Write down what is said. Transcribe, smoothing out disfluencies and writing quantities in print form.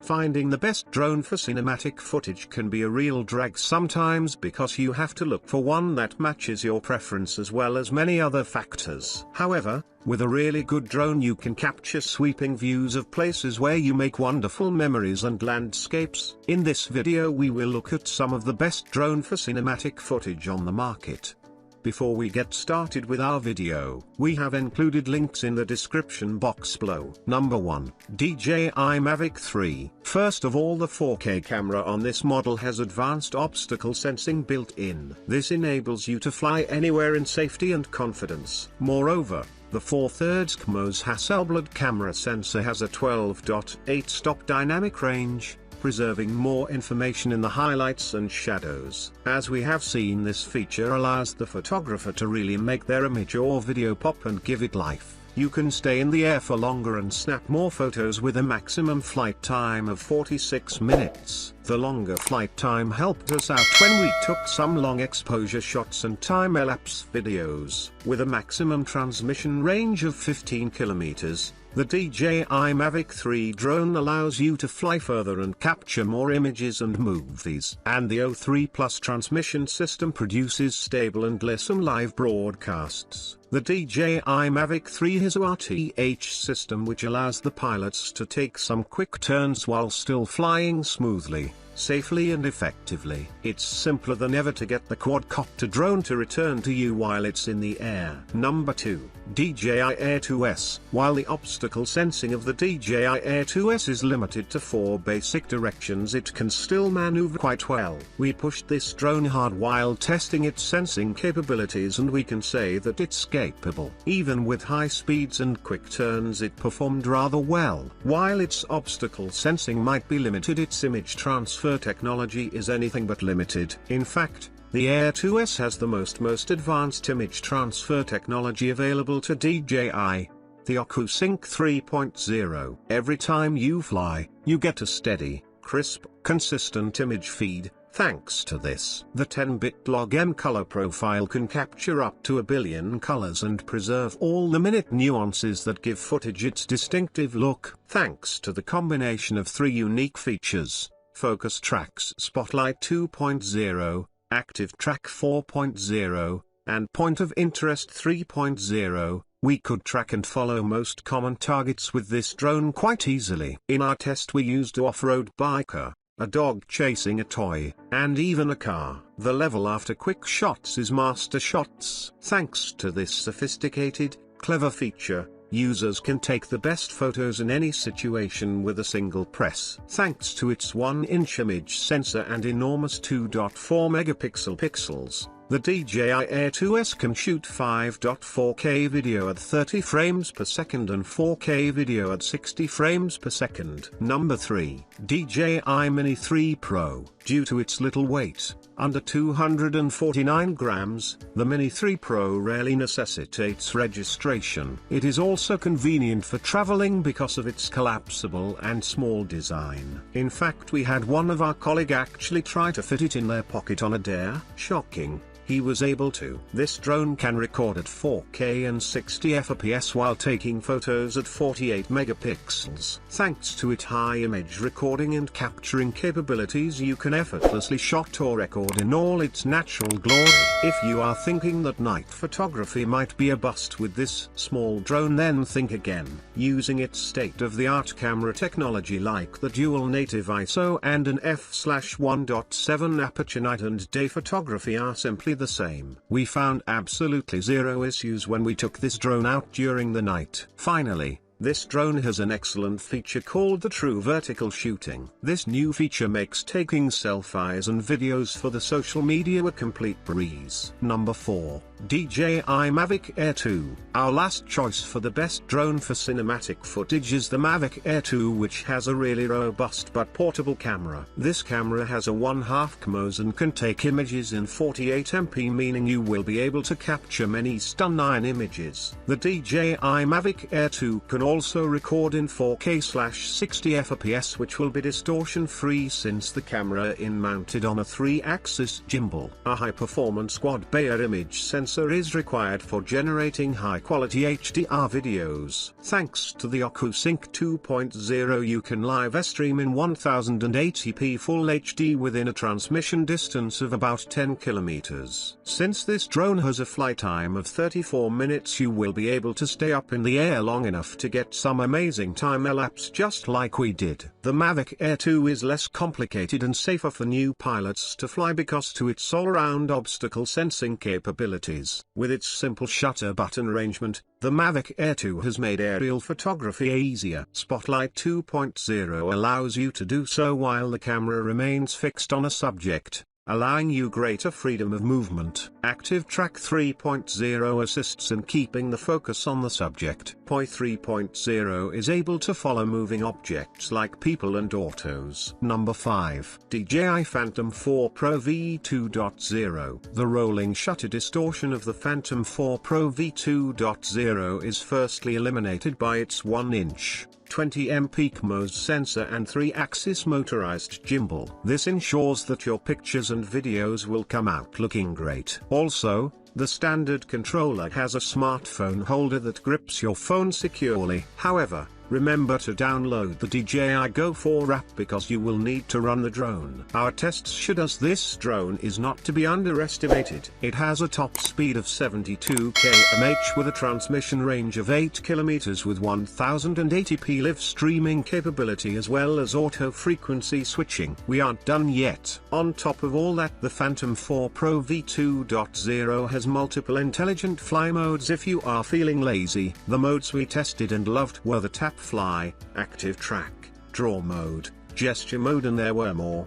Finding the best drone for cinematic footage can be a real drag sometimes because you have to look for one that matches your preference as well as many other factors. However, with a really good drone you can capture sweeping views of places where you make wonderful memories and landscapes. In this video we will look at some of the best drone for cinematic footage on the market. Before we get started with our video, we have included links in the description box below. Number 1. DJI Mavic 3. First of all, the 4K camera on this model has advanced obstacle sensing built in. This enables you to fly anywhere in safety and confidence. Moreover, the 4/3 CMOS Hasselblad camera sensor has a 12.8 stop dynamic range, preserving more information in the highlights and shadows. As we have seen, this feature allows the photographer to really make their image or video pop and give it life. You can stay in the air for longer and snap more photos with a maximum flight time of 46 minutes. The longer flight time helped us out when we took some long exposure shots and time-elapse videos. With a maximum transmission range of 15 kilometers, the DJI Mavic 3 drone allows you to fly further and capture more images and movies. And the O3 Plus transmission system produces stable and listen live broadcasts. The DJI Mavic 3 has a RTH system which allows the pilots to take some quick turns while still flying smoothly, safely and effectively. It's simpler than ever to get the quadcopter drone to return to you while it's in the air. Number 2. DJI Air 2S. While the obstacle sensing of the DJI Air 2S is limited to 4 basic directions, it can still maneuver quite well. We pushed this drone hard while testing its sensing capabilities, and we can say that it's capable. Even with high speeds and quick turns, it performed rather well. While its obstacle sensing might be limited, its image transfer technology is anything but limited. In fact, the Air 2S has the most advanced image transfer technology available to DJI, the OcuSync 3.0. Every time you fly, you get a steady, crisp, consistent image feed. Thanks to this, the 10-bit log-M color profile can capture up to 1 billion colors and preserve all the minute nuances that give footage its distinctive look. Thanks to the combination of 3 unique features: Focus Tracks Spotlight 2.0, Active Track 4.0, and Point of Interest 3.0, we could track and follow most common targets with this drone quite easily. In our test we used an off-road biker, a dog chasing a toy, and even a car. The level after quick shots is master shots. Thanks to this sophisticated, clever feature, users can take the best photos in any situation with a single press. Thanks to its 1-inch image sensor and enormous 2.4 megapixel pixels, the DJI Air 2S can shoot 5.4K video at 30 frames per second and 4K video at 60 frames per second. Number 3. DJI Mini 3 Pro. Due to its little weight, under 249 grams, the Mini 3 Pro rarely necessitates registration. It is also convenient for traveling because of its collapsible and small design. In fact, we had one of our colleagues actually try to fit it in their pocket on a dare. Shocking. He was able to. This drone can record at 4K and 60 FPS while taking photos at 48 megapixels. Thanks to its high image recording and capturing capabilities, you can effortlessly shot or record in all its natural glory. If you are thinking that night photography might be a bust with this small drone, then think again. Using its state-of-the-art camera technology like the dual native ISO and an f/1.7 aperture, night and day photography are simply the same. We found absolutely zero issues when we took this drone out during the night. Finally, this drone has an excellent feature called the True Vertical Shooting. This new feature makes taking selfies and videos for the social media a complete breeze. Number 4. DJI Mavic Air 2. Our last choice for the best drone for cinematic footage is the Mavic Air 2, which has a really robust but portable camera. This camera has a 1/2 CMOS and can take images in 48 MP, meaning you will be able to capture many stunning images. The DJI Mavic Air 2 can also record in 4K/60 fps, which will be distortion free since the camera is mounted on a 3-axis gimbal. A high-performance quad-layer image sensor is required for generating high-quality HDR videos. Thanks to the OcuSync 2.0, you can live stream in 1080p Full HD within a transmission distance of about 10 kilometers. Since this drone has a flight time of 34 minutes, you will be able to stay up in the air long enough to get some amazing time-elapse just like we did. The Mavic Air 2 is less complicated and safer for new pilots to fly because to its all-around obstacle sensing capabilities. With its simple shutter button arrangement, the Mavic Air 2 has made aerial photography easier. Spotlight 2.0 allows you to do so while the camera remains fixed on a subject, allowing you greater freedom of movement. Active Track 3.0 assists in keeping the focus on the subject. POI 3.0 is able to follow moving objects like people and autos. Number 5. DJI Phantom 4 Pro V2.0. The rolling shutter distortion of the Phantom 4 Pro V2.0 is firstly eliminated by its 1-inch 20mm peak MOS sensor and 3-axis motorized gimbal. This ensures that your pictures and videos will come out looking great. Also, the standard controller has a smartphone holder that grips your phone securely. However, remember to download the DJI Go 4 app because you will need to run the drone. Our tests showed us this drone is not to be underestimated. It has a top speed of 72 km/h with a transmission range of 8 km with 1080p live streaming capability as well as auto frequency switching. We aren't done yet. On top of all that, the Phantom 4 Pro V2.0 has multiple intelligent fly modes if you are feeling lazy. The modes we tested and loved were the tap fly, active track, draw mode, gesture mode, and there were more.